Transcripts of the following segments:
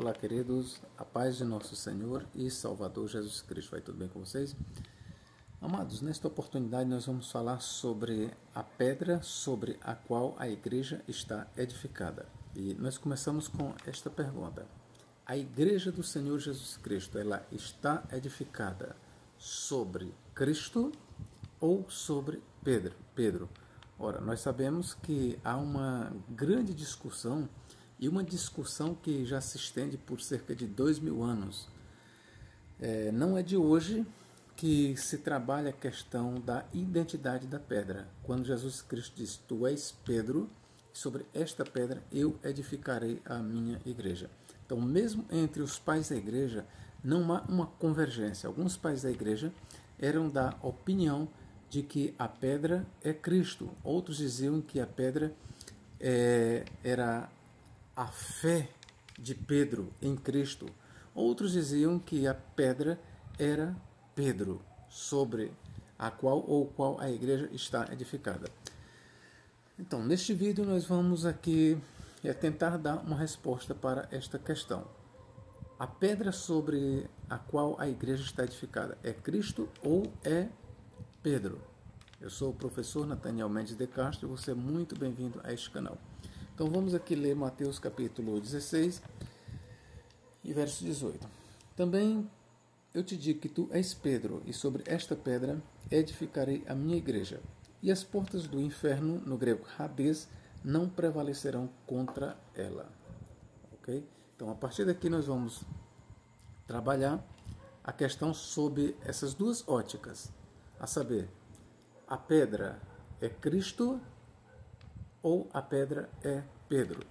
Olá, queridos, a paz de nosso Senhor e Salvador Jesus Cristo. Vai tudo bem com vocês? Amados, nesta oportunidade nós vamos falar sobre a pedra sobre a qual a igreja está edificada. E nós começamos com esta pergunta: a igreja do Senhor Jesus Cristo, ela está edificada sobre Cristo ou sobre Pedro? Ora, nós sabemos que há uma grande discussão, e uma discussão que já se estende por cerca de 2000 anos. Não é de hoje que se trabalha a questão da identidade da pedra. Quando Jesus Cristo diz: tu és Pedro, sobre esta pedra eu edificarei a minha igreja. Então, mesmo entre os pais da igreja, não há uma convergência. Alguns pais da igreja eram da opinião de que a pedra é Cristo. Outros diziam que a pedra era a fé de Pedro em Cristo. Outros diziam que a pedra era Pedro, sobre a qual a igreja está edificada. Então, neste vídeo nós vamos aqui tentar dar uma resposta para esta questão. A pedra sobre a qual a igreja está edificada é Cristo ou é Pedro? Eu sou o professor Nathaniel Mendes de Castro e você é muito bem-vindo a este canal. Então vamos aqui ler Mateus capítulo 16 e verso 18. Também eu te digo que tu és Pedro, e sobre esta pedra edificarei a minha igreja, e as portas do inferno, no grego Hades, não prevalecerão contra ela. Ok? Então a partir daqui nós vamos trabalhar a questão sob essas duas óticas, a saber, a pedra é Cristo ou a pedra é Pedro?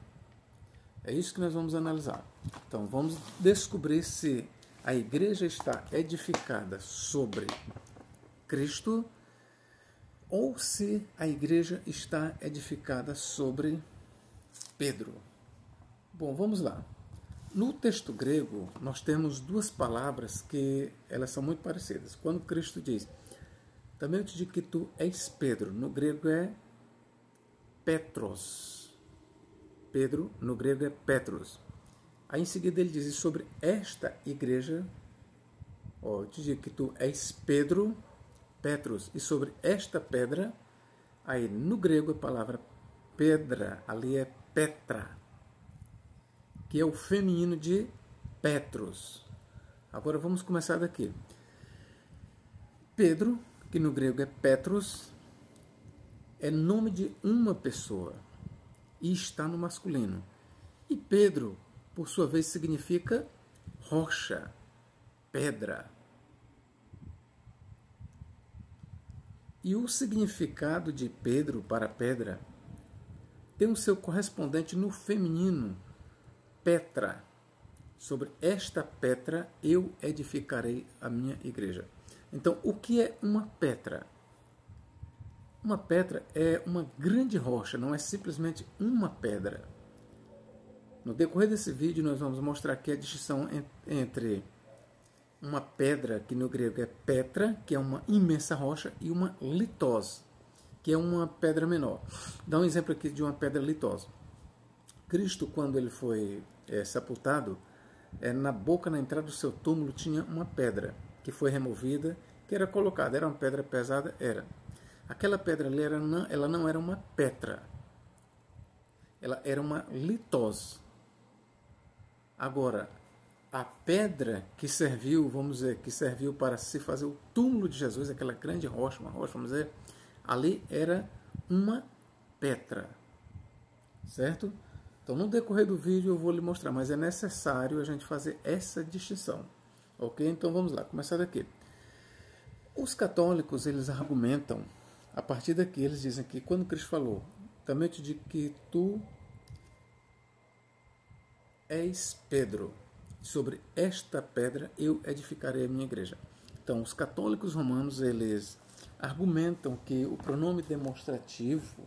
É isso que nós vamos analisar. Então vamos descobrir se a igreja está edificada sobre Cristo ou se a igreja está edificada sobre Pedro. Bom, vamos lá. No texto grego nós temos duas palavras que elas são muito parecidas. Quando Cristo diz: também eu te digo que tu és Pedro, no grego é Petros. Pedro, no grego, é Petros. Aí em seguida ele diz: sobre esta igreja, eu te digo que tu és Pedro, Petros, e sobre esta pedra, aí no grego a palavra pedra, ali é Petra, que é o feminino de Petros. Agora vamos começar daqui. Pedro, que no grego é Petros, é nome de uma pessoa e está no masculino. E Pedro, por sua vez, significa rocha, pedra. E o significado de Pedro para pedra tem o seu correspondente no feminino, Petra. Sobre esta pedra eu edificarei a minha igreja. Então, o que é uma pedra? Uma pedra é uma grande rocha, não é simplesmente uma pedra. No decorrer desse vídeo nós vamos mostrar aqui a distinção entre uma pedra, que no grego é Petra, que é uma imensa rocha, e uma litose, que é uma pedra menor. Dá um exemplo aqui de uma pedra litose. Cristo, quando ele foi sepultado, na boca, na entrada do seu túmulo, tinha uma pedra que foi removida, que era colocada. Era uma pedra pesada? Era. Aquela pedra ali ela não era uma petra, ela era uma litose. Agora, a pedra que serviu, vamos dizer, que serviu para se fazer o túmulo de Jesus, aquela grande rocha, uma rocha, vamos dizer, ali era uma petra, certo? Então, no decorrer do vídeo eu vou lhe mostrar, mas é necessário a gente fazer essa distinção, ok? Então vamos lá, começar daqui. Os católicos, eles argumentam. A partir daqui eles dizem que quando Cristo falou: também eu te digo que tu és Pedro, sobre esta pedra eu edificarei a minha igreja. Então os católicos romanos, eles argumentam que o pronome demonstrativo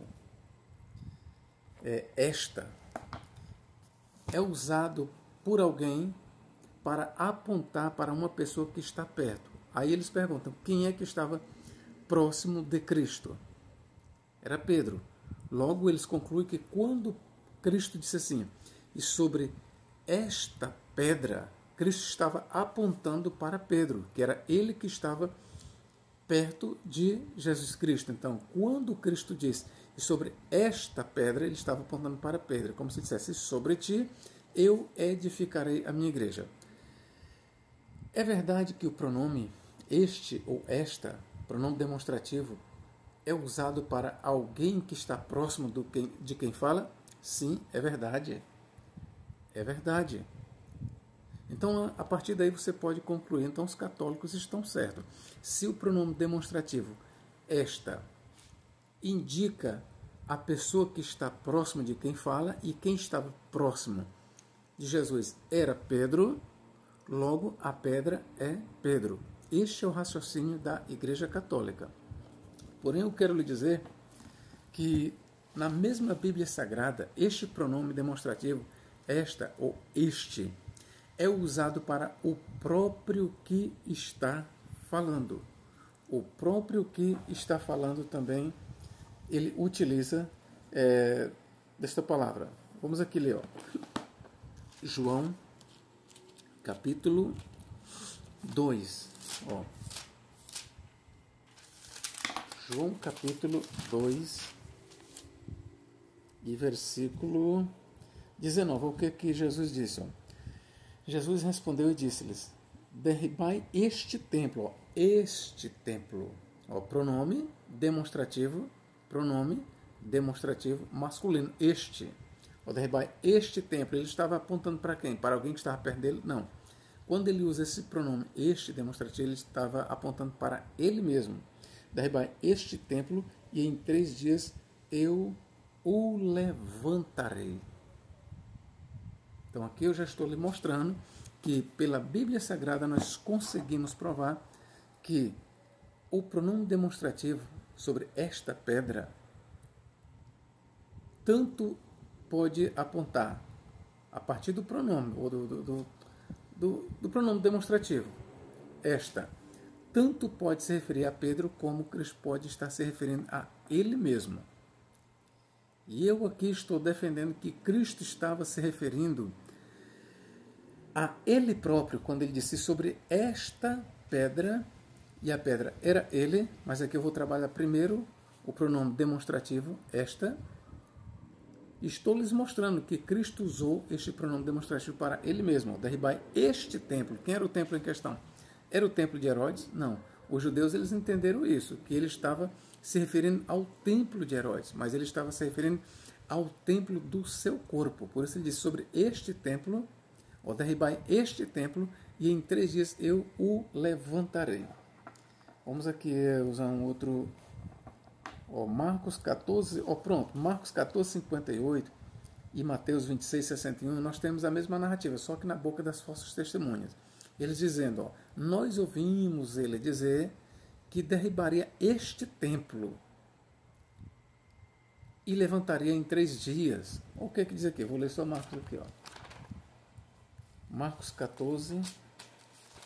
esta é usado por alguém para apontar para uma pessoa que está perto. Aí eles perguntam: quem é que estava próximo de Cristo? Era Pedro. Logo eles concluem que quando Cristo disse assim: e sobre esta pedra. Cristo estava apontando para Pedro, que era ele que estava perto de Jesus Cristo. Então, quando Cristo disse sobre esta pedra, ele estava apontando para Pedro, como se dissesse: sobre ti eu edificarei a minha igreja. É verdade que o pronome este ou esta, pronome demonstrativo, é usado para alguém que está próximo de quem fala? Sim, é verdade. É verdade. Então, a partir daí você pode concluir, então os católicos estão certos. Se o pronome demonstrativo esta indica a pessoa que está próxima de quem fala, e quem estava próximo de Jesus era Pedro, logo a pedra é Pedro. Este é o raciocínio da Igreja Católica. Porém, eu quero lhe dizer que na mesma Bíblia Sagrada, este pronome demonstrativo, esta ou este, é usado para o próprio que está falando. O próprio que está falando também, ele utiliza desta palavra. Vamos aqui ler, ó. João, capítulo 2. Ó. João, capítulo 2, e versículo 19. O que Jesus disse? Ó. Jesus respondeu e disse-lhes: derribai este templo. Ó, este templo. Ó, pronome demonstrativo masculino. Este. Ó, derribai este templo. Ele estava apontando para quem? Para alguém que estava perto dele? Não. Quando ele usa esse pronome este demonstrativo, ele estava apontando para ele mesmo. Derribai este templo e em 3 dias eu o levantarei. Então aqui eu já estou lhe mostrando que pela Bíblia Sagrada nós conseguimos provar que o pronome demonstrativo sobre esta pedra tanto pode apontar a partir do pronome, ou do pronome demonstrativo, esta, tanto pode se referir a Pedro como Cristo pode estar se referindo a ele mesmo. E eu aqui estou defendendo que Cristo estava se referindo a ele próprio, quando ele disse sobre esta pedra, e a pedra era ele, mas aqui eu vou trabalhar primeiro o pronome demonstrativo, esta. Estou lhes mostrando que Cristo usou este pronome demonstrativo para ele mesmo. Derribai este templo. Quem era o templo em questão? Era o templo de Herodes? Não. Os judeus eles entenderam isso, que ele estava se referindo ao templo de Herodes, mas ele estava se referindo ao templo do seu corpo. Por isso ele disse sobre este templo, ó, derribai este templo e em 3 dias eu o levantarei. Vamos aqui usar um outro... Marcos 14, pronto, Marcos 14, 58 e Mateus 26, 61, nós temos a mesma narrativa, só que na boca das falsas testemunhas. Eles dizendo, nós ouvimos ele dizer que derribaria este templo e levantaria em 3 dias. O que diz aqui? Vou ler só Marcos aqui. Marcos 14,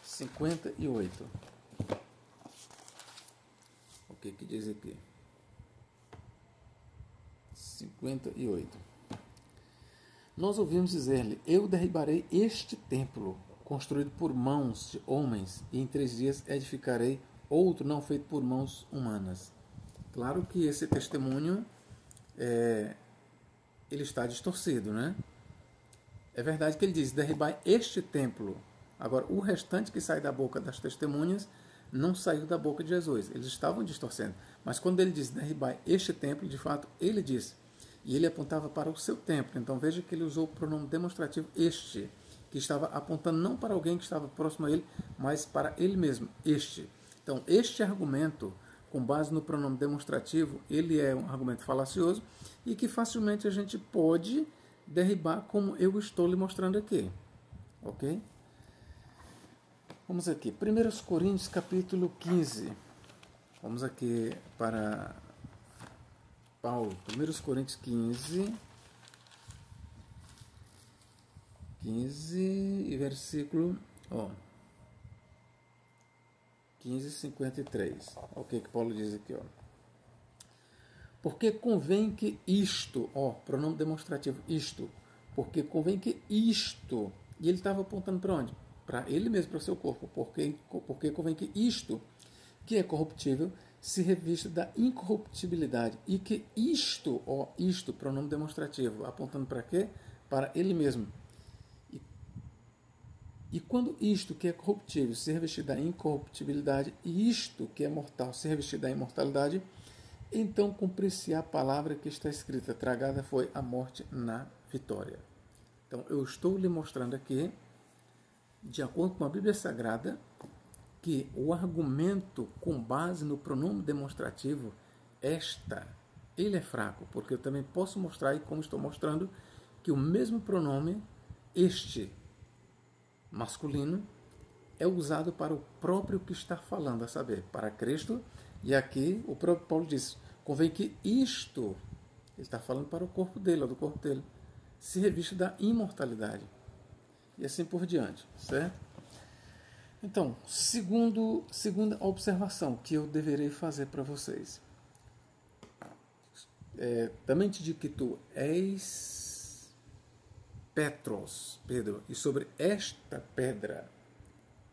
58. O que diz aqui? 58. Nós ouvimos dizer-lhe: eu derribarei este templo, construído por mãos de homens, e em 3 dias edificarei outro não feito por mãos humanas. Claro que esse testemunho ele está distorcido, né? É verdade que ele diz: derribai este templo. Agora, o restante que sai da boca das testemunhas não saiu da boca de Jesus. Eles estavam distorcendo. Mas quando ele diz derribai este templo, de fato, ele disse. E ele apontava para o seu templo. Então veja que ele usou o pronome demonstrativo este, que estava apontando não para alguém que estava próximo a ele, mas para ele mesmo, este. Então este argumento, com base no pronome demonstrativo, ele é um argumento falacioso e que facilmente a gente pode derribar, como eu estou lhe mostrando aqui. Ok? Vamos aqui, 1 Coríntios capítulo 15. Vamos aqui para Paulo, 1 Coríntios 15 e versículo 15, 53. O que Paulo diz aqui? Porque convém que isto, pronome demonstrativo, isto, porque convém que isto E ele estava apontando para onde? Para ele mesmo, para o seu corpo. Porque convém que isto, que é corruptível, se revista da incorruptibilidade. E que isto, pronome demonstrativo, apontando para quê? Para ele mesmo. E quando isto, que é corruptível, se revestir da incorruptibilidade, e isto, que é mortal, se revestir da imortalidade, então cumprir-se a palavra que está escrita: tragada foi a morte na vitória. Então eu estou lhe mostrando aqui, de acordo com a Bíblia Sagrada, que o argumento com base no pronome demonstrativo, ele é fraco, porque eu também posso mostrar, e como estou mostrando, que o mesmo pronome, masculino, é usado para o próprio que está falando, a saber, para Cristo. E aqui o próprio Paulo diz: convém que isto, ele está falando para o corpo dele, ou do corpo dele, se revista da imortalidade. E assim por diante, certo? Então, segunda observação que eu deverei fazer para vocês. Também te digo que tu és Petros, Pedro, e sobre esta pedra.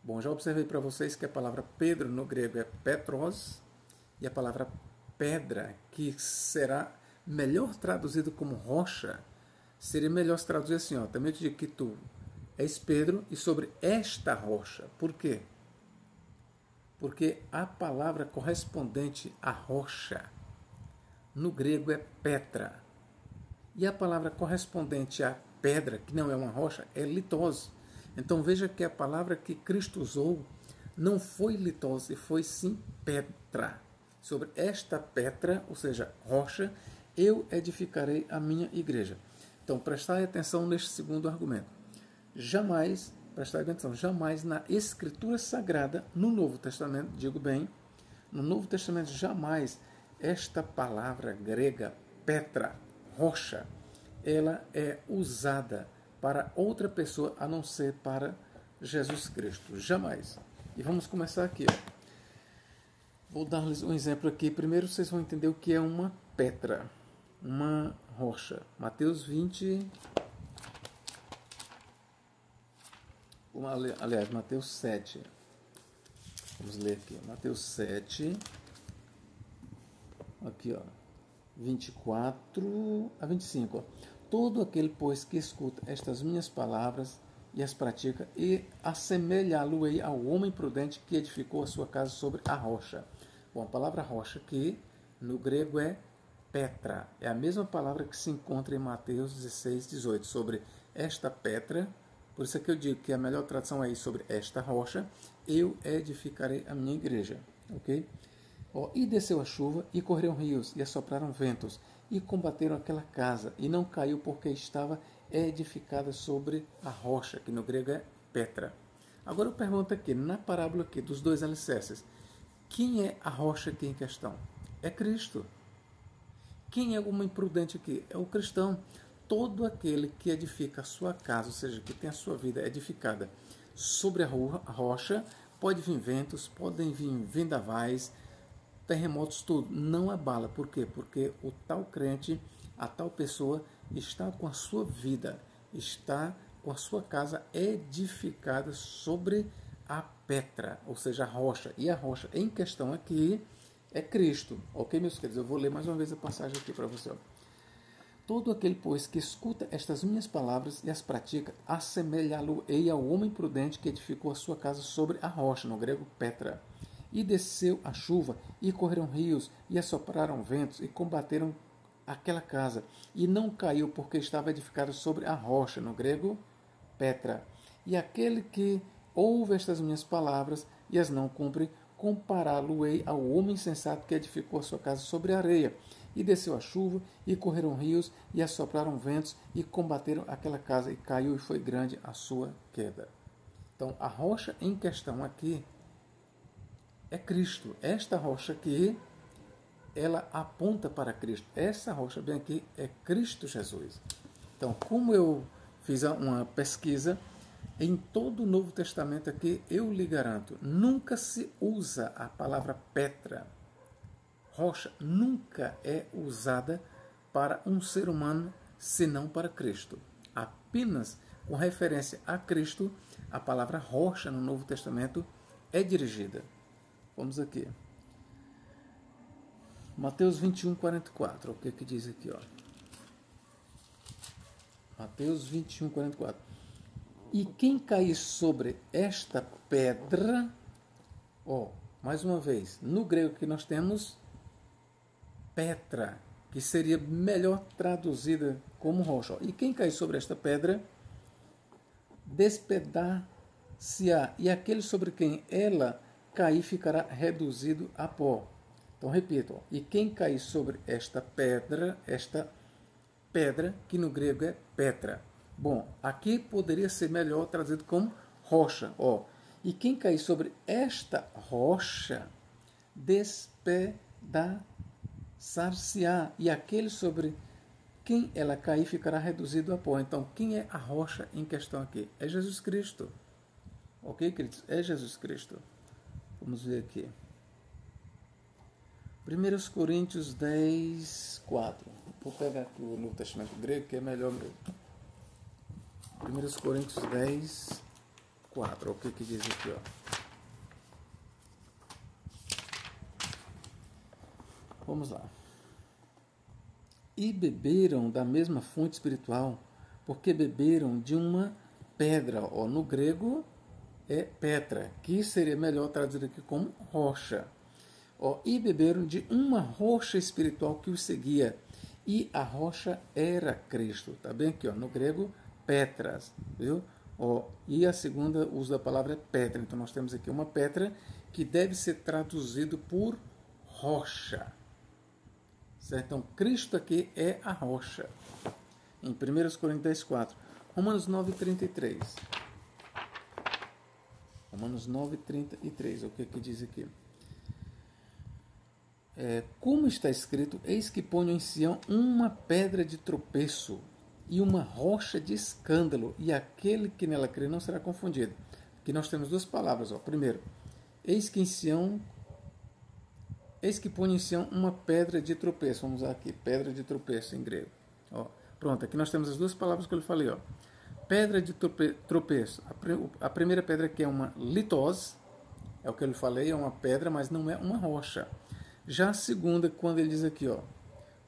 Bom, já observei para vocês que a palavra Pedro no grego é Petros, e a palavra pedra, que será melhor traduzido como rocha, seria melhor se traduzir assim, ó, também te digo que tu és Pedro, e sobre esta rocha. Por quê? Porque a palavra correspondente à rocha no grego é Petra, e a palavra correspondente à pedra, que não é uma rocha, é litos. Então veja que a palavra que Cristo usou não foi litos, e foi sim Petra. Sobre esta Petra, ou seja, rocha, eu edificarei a minha igreja. Então prestai atenção neste segundo argumento. Prestai atenção, jamais na Escritura Sagrada, no Novo Testamento, digo bem, no Novo Testamento jamais esta palavra grega, Petra, rocha, ela é usada para outra pessoa a não ser para Jesus Cristo. Jamais. E vamos começar aqui. Vou dar-lhes um exemplo aqui. Primeiro vocês vão entender o que é uma Petra, uma rocha. Mateus 20... Aliás, Mateus 7. Vamos ler aqui. Mateus 7. Aqui, ó. 24 a 25. Ó. Todo aquele, pois, que escuta estas minhas palavras e as pratica, e assemelhá-lo-ei ao homem prudente que edificou a sua casa sobre a rocha. Bom, a palavra rocha aqui no grego é Petra. É a mesma palavra que se encontra em Mateus 16, 18. Sobre esta Petra, por isso é que eu digo que a melhor tradução é sobre esta rocha, eu edificarei a minha igreja. Ok? E desceu a chuva, e correram rios, e assopraram ventos, e combateram aquela casa, e não caiu porque estava edificada sobre a rocha, que no grego é Petra. Agora eu pergunto aqui, na parábola aqui dos dois alicerces, quem é a rocha aqui em questão? É Cristo. Quem é o homem prudente aqui? É o cristão. Todo aquele que edifica a sua casa, ou seja, que tem a sua vida edificada sobre a rocha, pode vir ventos, podem vir vendavais, terremotos, tudo, não abala. Por quê? Porque o tal crente, a tal pessoa está com a sua vida, está com a sua casa edificada sobre a Petra, ou seja, a rocha. E a rocha em questão aqui é Cristo. Ok, meus queridos? Eu vou ler mais uma vez a passagem aqui para você. Todo aquele, pois, que escuta estas minhas palavras e as pratica, assemelhá-lo-ei ao homem prudente que edificou a sua casa sobre a rocha, no grego Petra. E desceu a chuva, e correram rios, e assopraram ventos, e combateram aquela casa. E não caiu, porque estava edificada sobre a rocha, no grego Petra. E aquele que ouve estas minhas palavras e as não cumpre, compará-lo-ei ao homem sensato que edificou a sua casa sobre a areia. E desceu a chuva, e correram rios, e assopraram ventos, e combateram aquela casa, e caiu, e foi grande a sua queda. Então, a rocha em questão aqui é Cristo. Esta rocha aqui, ela aponta para Cristo. Essa rocha bem aqui é Cristo Jesus. Então, como eu fiz uma pesquisa, em todo o Novo Testamento aqui, eu lhe garanto, nunca se usa a palavra Petra. Rocha nunca é usada para um ser humano, senão para Cristo. Apenas com referência a Cristo, a palavra rocha no Novo Testamento é dirigida. Vamos aqui. Mateus 21, 44. O que que diz aqui? Ó? Mateus 21, 44. E quem cair sobre esta pedra, ó, mais uma vez, no grego que nós temos Petra, que seria melhor traduzida como rocha. E quem cair sobre esta pedra, despedaçar-se-á, e aquele sobre quem ela cair ficará reduzido a pó. Então, repito, ó, e quem cair sobre esta pedra, que no grego é Petra. Bom, aqui poderia ser melhor traduzido como rocha. Ó. E quem cair sobre esta rocha, despedaçar-se-á, e aquele sobre quem ela cair ficará reduzido a pó. Então, quem é a rocha em questão aqui? É Jesus Cristo. Ok, queridos? É Jesus Cristo. Vamos ver aqui. 1 Coríntios 10, 4. Vou pegar aqui o Novo Testamento grego, que é melhor mesmo. 1 Coríntios 10, 4. O que que diz aqui? Ó? Vamos lá. E beberam da mesma fonte espiritual, porque beberam de uma pedra. Ó, no grego é Petra, que seria melhor traduzido aqui como rocha. Ó, e beberam de uma rocha espiritual que os seguia, e a rocha era Cristo. Tá bem aqui, ó, no grego, Petras, viu? Ó, e a segunda uso da palavra é Petra. Então nós temos aqui uma Petra que deve ser traduzido por rocha. Certo? Então Cristo aqui é a rocha. Em 1 Coríntios 10, 4. Romanos 9, 33. Romanos 9, 33. O que diz aqui? Como está escrito, eis que ponho em Sião uma pedra de tropeço e uma rocha de escândalo, e aquele que nela crê não será confundido. Aqui nós temos duas palavras. Ó. Primeiro, eis que ponho em Sião uma pedra de tropeço. Vamos usar aqui, pedra de tropeço em grego. Ó. Pronto, aqui nós temos as duas palavras que eu lhe falei. Ó. Pedra de tropeço. A primeira pedra aqui é uma litose, é o que eu lhe falei, é uma pedra, mas não é uma rocha. Já a segunda, quando ele diz aqui, ó,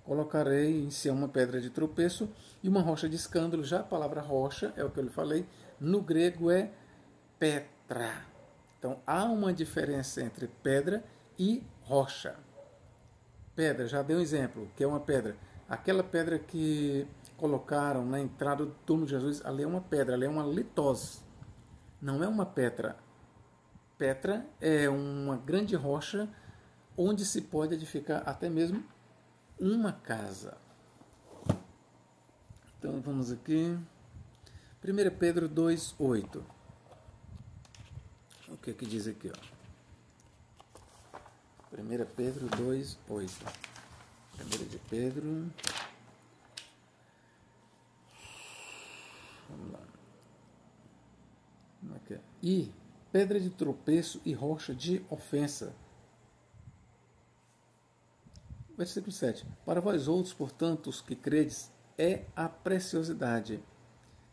colocarei em si uma pedra de tropeço e uma rocha de escândalo. Já a palavra rocha, é o que eu lhe falei, no grego é Petra. Então, há uma diferença entre pedra e rocha. Pedra, já dei um exemplo, que é uma pedra. Aquela pedra que colocaram na entrada do túmulo de Jesus, ali é uma pedra, ali é uma litose. Não é uma Petra. Petra é uma grande rocha onde se pode edificar até mesmo uma casa. Então vamos aqui. 1 Pedro 2, 8. O que que diz aqui? Ó? 1 Pedro 2, 8. 1 de Pedro. Vamos lá. Aqui. E pedra de tropeço e rocha de ofensa. Versículo 7. Para vós outros, portanto, os que credes, é a preciosidade.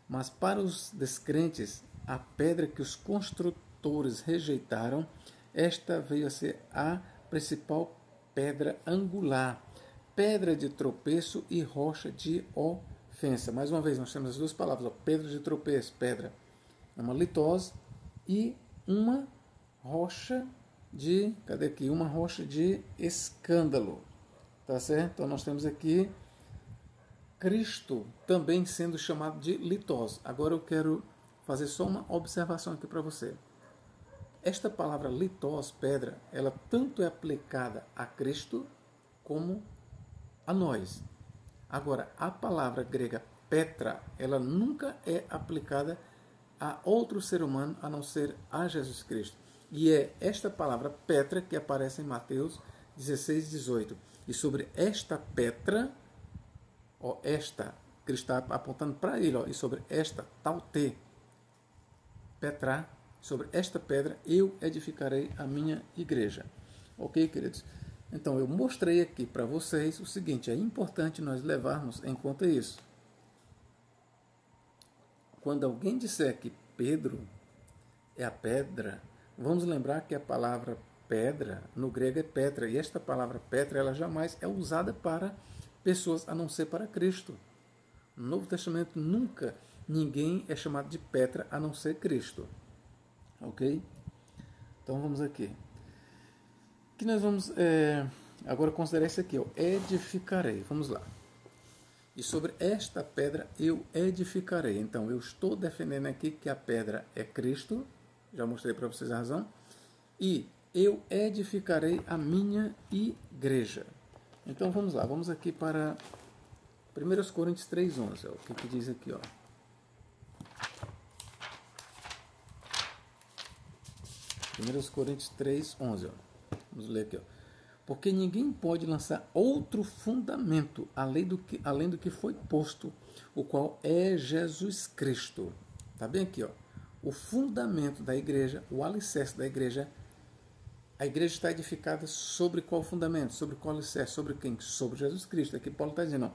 Mas para os descrentes, a pedra que os construtores rejeitaram, esta veio a ser a principal pedra angular, pedra de tropeço e rocha de ofensa. Mais uma vez, nós temos as duas palavras, ó, pedra de tropeço, pedra, uma litose, e uma rocha de, cadê aqui? Uma rocha de escândalo. Tá certo? Então nós temos aqui Cristo também sendo chamado de litose. Agora eu quero fazer só uma observação aqui para você. Esta palavra litose, pedra, ela tanto é aplicada a Cristo como a nós. Agora, a palavra grega Petra, ela nunca é aplicada a outro ser humano a não ser a Jesus Cristo. E é esta palavra Petra que aparece em Mateus 16, 18. E sobre esta Petra, ó, esta, Cristo está apontando para ele, ó, e sobre esta Taute, Petra, sobre esta pedra eu edificarei a minha igreja. Ok, queridos? Então eu mostrei aqui para vocês o seguinte, é importante nós levarmos em conta isso. quando alguém disser que Pedro é a pedra, vamos lembrar que a palavra pedra no grego é Petra, e esta palavra Petra ela jamais é usada para pessoas a não ser para Cristo. No Novo Testamento nunca ninguém é chamado de Petra a não ser Cristo. Ok? Então vamos aqui. Que nós vamos agora considerar isso aqui, ó, edificarei. Vamos lá. E sobre esta pedra eu edificarei. Então eu estou defendendo aqui que a pedra é Cristo. Já mostrei para vocês a razão. E eu edificarei a minha igreja. Então vamos lá, vamos aqui para 1 Coríntios 3,11. O que diz aqui, ó? 1 Coríntios 3,11. Vamos ler aqui, ó. Porque ninguém pode lançar outro fundamento além do que foi posto, o qual é Jesus Cristo. Está bem aqui, ó. O fundamento da igreja, o alicerce da igreja, a igreja está edificada sobre qual fundamento? Sobre qual alicerce? Sobre quem? Sobre Jesus Cristo. Aqui Paulo está dizendo, ó.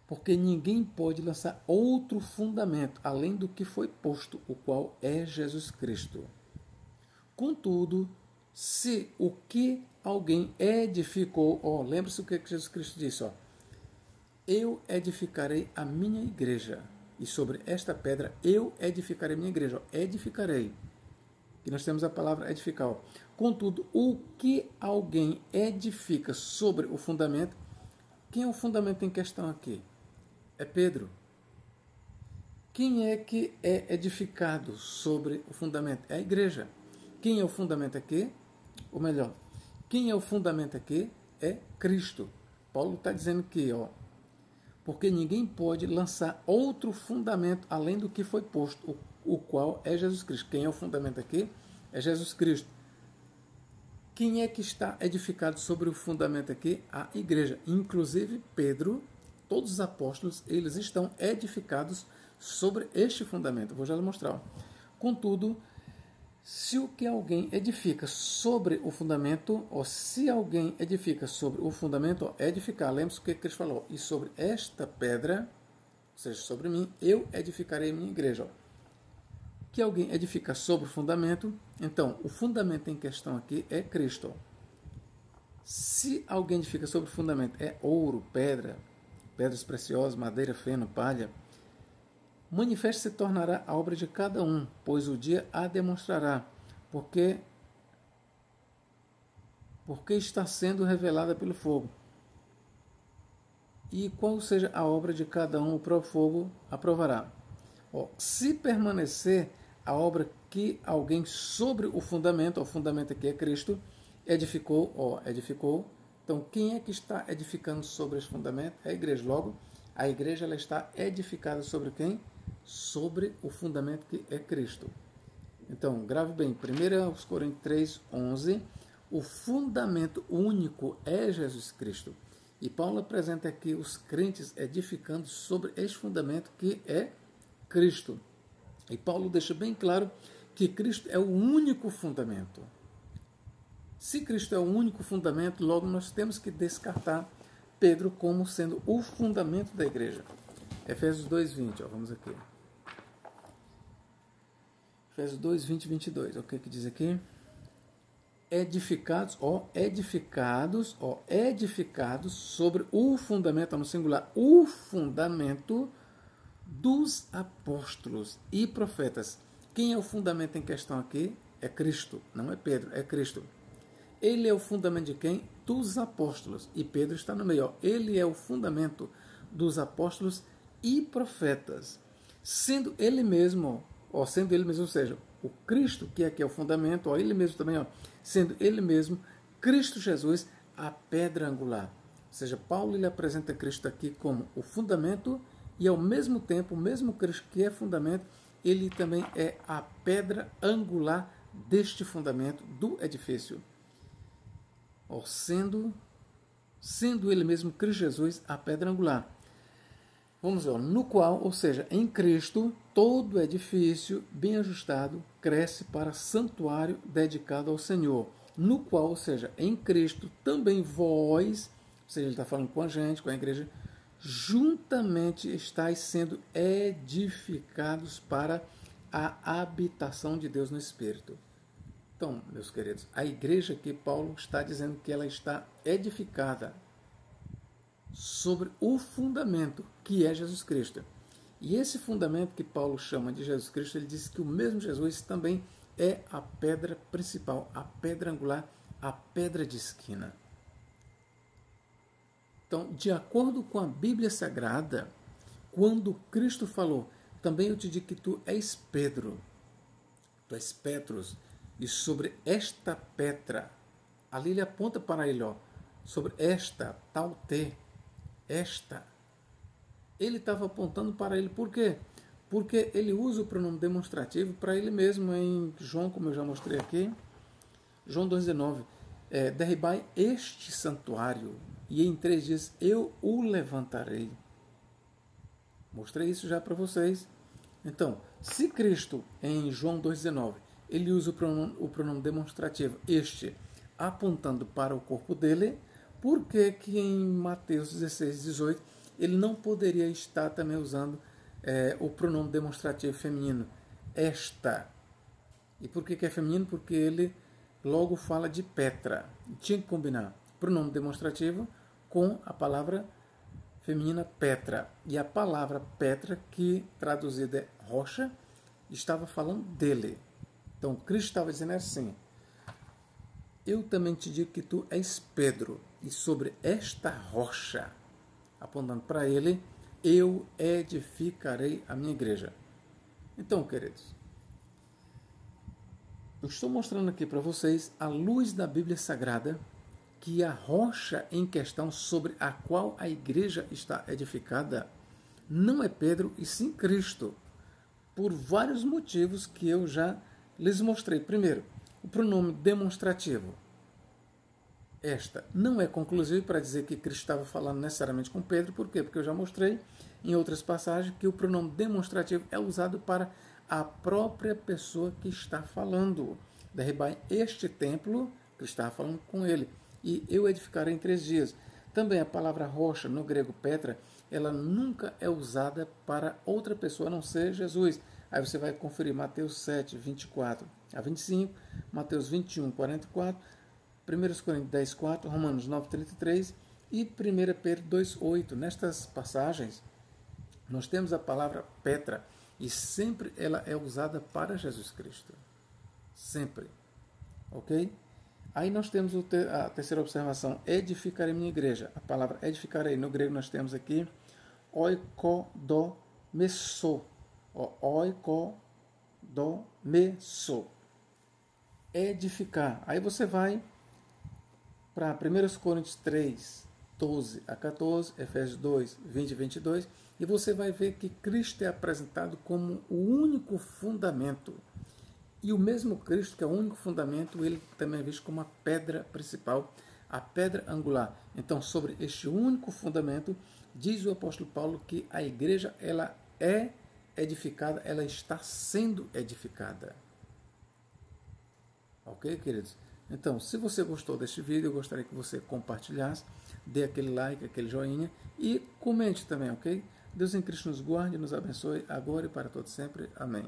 Porque ninguém pode lançar outro fundamento além do que foi posto, o qual é Jesus Cristo. Contudo, se o que alguém edificou, ó, lembre-se o que Jesus Cristo disse, ó, eu edificarei a minha igreja, e sobre esta pedra eu edificarei a minha igreja, ó, edificarei, que nós temos a palavra edificar, ó. Contudo, o que alguém edifica sobre o fundamento, quem é o fundamento em questão aqui? É Pedro. Quem é que é edificado sobre o fundamento? É a igreja. Quem é o fundamento aqui? Ou melhor, quem é o fundamento aqui? É Cristo. Paulo está dizendo que, ó, porque ninguém pode lançar outro fundamento além do que foi posto, o qual é Jesus Cristo. Quem é o fundamento aqui? É Jesus Cristo. Quem é que está edificado sobre o fundamento aqui? A igreja. Inclusive Pedro, todos os apóstolos, eles estão edificados sobre este fundamento. Vou já lhe mostrar. Contudo, se o que alguém edifica sobre o fundamento, ou se alguém edifica sobre o fundamento, ó, edificar, lembre-se o que Cristo falou, e sobre esta pedra, ou seja, sobre mim, eu edificarei minha igreja. Ó. Que alguém edifica sobre o fundamento, então o fundamento em questão aqui é Cristo. Ó. Se alguém edifica sobre o fundamento é ouro, pedra, pedras preciosas, madeira, feno, palha, manifesto se tornará a obra de cada um, pois o dia a demonstrará, porque está sendo revelada pelo fogo. E qual seja a obra de cada um, o próprio fogo aprovará. Ó, se permanecer a obra que alguém sobre o fundamento aqui é Cristo, edificou. Então, quem é que está edificando sobre esse fundamento? É a igreja. Logo, a igreja ela está edificada sobre quem? Sobre o fundamento que é Cristo. Então, grave bem, 1 Coríntios 3,11, o fundamento único é Jesus Cristo. E Paulo apresenta aqui os crentes edificando sobre este fundamento que é Cristo. E Paulo deixa bem claro que Cristo é o único fundamento. Se Cristo é o único fundamento, logo nós temos que descartar Pedro como sendo o fundamento da igreja. Efésios 2:20, vamos aqui. Efésios 2:20 e 22, o que diz aqui? Edificados sobre o fundamento, no singular, o fundamento dos apóstolos e profetas. Quem é o fundamento em questão aqui? É Cristo, não é Pedro, é Cristo. Ele é o fundamento de quem? Dos apóstolos. E Pedro está no meio. Ó. Ele é o fundamento dos apóstolos e profetas. Sendo ele mesmo, ou seja, o Cristo, que aqui é o fundamento, ó, ele mesmo também, ó, sendo ele mesmo, Cristo Jesus, a pedra angular. Ou seja, Paulo ele apresenta Cristo aqui como o fundamento e ao mesmo tempo, o mesmo Cristo que é fundamento, ele também é a pedra angular deste fundamento do edifício. Sendo ele mesmo, Cristo Jesus, a pedra angular. Vamos ver, no qual, ou seja, em Cristo, todo edifício bem ajustado cresce para santuário dedicado ao Senhor. No qual, ou seja, em Cristo, também vós, ou seja, ele está falando com a gente, com a igreja, juntamente estáis sendo edificados para a habitação de Deus no Espírito. Então, meus queridos, a igreja que Paulo está dizendo que ela está edificada sobre o fundamento que é Jesus Cristo. E esse fundamento que Paulo chama de Jesus Cristo, ele diz que o mesmo Jesus também é a pedra principal, a pedra angular, a pedra de esquina. Então, de acordo com a Bíblia Sagrada, quando Cristo falou, também eu te digo que tu és Pedro, tu és Petros, e sobre esta pedra, ali ele aponta para ele, ó, sobre esta, tal T, esta, ele estava apontando para ele, por quê? Porque ele usa o pronome demonstrativo para ele mesmo em João, como eu já mostrei aqui, João 2,19, derribai este santuário, e em 3 dias eu o levantarei. Mostrei isso já para vocês. Então, se Cristo, em João 2,19, ele usa o pronome demonstrativo, este, apontando para o corpo dele, por que em Mateus 16,18, ele não poderia estar também usando o pronome demonstrativo feminino, esta? E por que é feminino? Porque ele logo fala de Petra. Tinha que combinar pronome demonstrativo com a palavra feminina Petra. E a palavra Petra, que traduzida é rocha, estava falando dele. Então, Cristo estava dizendo assim, eu também te digo que tu és Pedro, e sobre esta rocha, apontando para ele, eu edificarei a minha igreja. Então, queridos, eu estou mostrando aqui para vocês, à luz da Bíblia Sagrada, que a rocha em questão sobre a qual a igreja está edificada não é Pedro e sim Cristo, por vários motivos que eu já lhes mostrei. Primeiro, o pronome demonstrativo. Esta não é conclusivo para dizer que Cristo estava falando necessariamente com Pedro. Por quê? Porque eu já mostrei em outras passagens que o pronome demonstrativo é usado para a própria pessoa que está falando. Derribai este templo, que estava falando com ele, e eu edificarei em 3 dias. Também a palavra rocha, no grego Petra, ela nunca é usada para outra pessoa a não ser Jesus. Aí você vai conferir Mateus 7, 24 a 25, Mateus 21, 44, 1 Coríntios 10, 4, Romanos 9, 33 e 1 Pedro 2, 8. Nestas passagens, nós temos a palavra Petra e sempre ela é usada para Jesus Cristo. Sempre. Ok? Aí nós temos a terceira observação, edificarei minha igreja. A palavra edificarei, no grego nós temos aqui oikodomesso. Oikodomesso. Edificar. Aí você vai para 1 Coríntios 3, 12 a 14, Efésios 2, 20 e 22, e você vai ver que Cristo é apresentado como o único fundamento. E o mesmo Cristo, que é o único fundamento, ele também é visto como a pedra principal, a pedra angular. Então, sobre este único fundamento, diz o apóstolo Paulo que a igreja ela é edificada, ela está sendo edificada. Ok, queridos? Então, se você gostou deste vídeo, eu gostaria que você compartilhasse, dê aquele like, aquele joinha e comente também, ok? Deus em Cristo nos guarde, nos abençoe, agora e para todo sempre. Amém.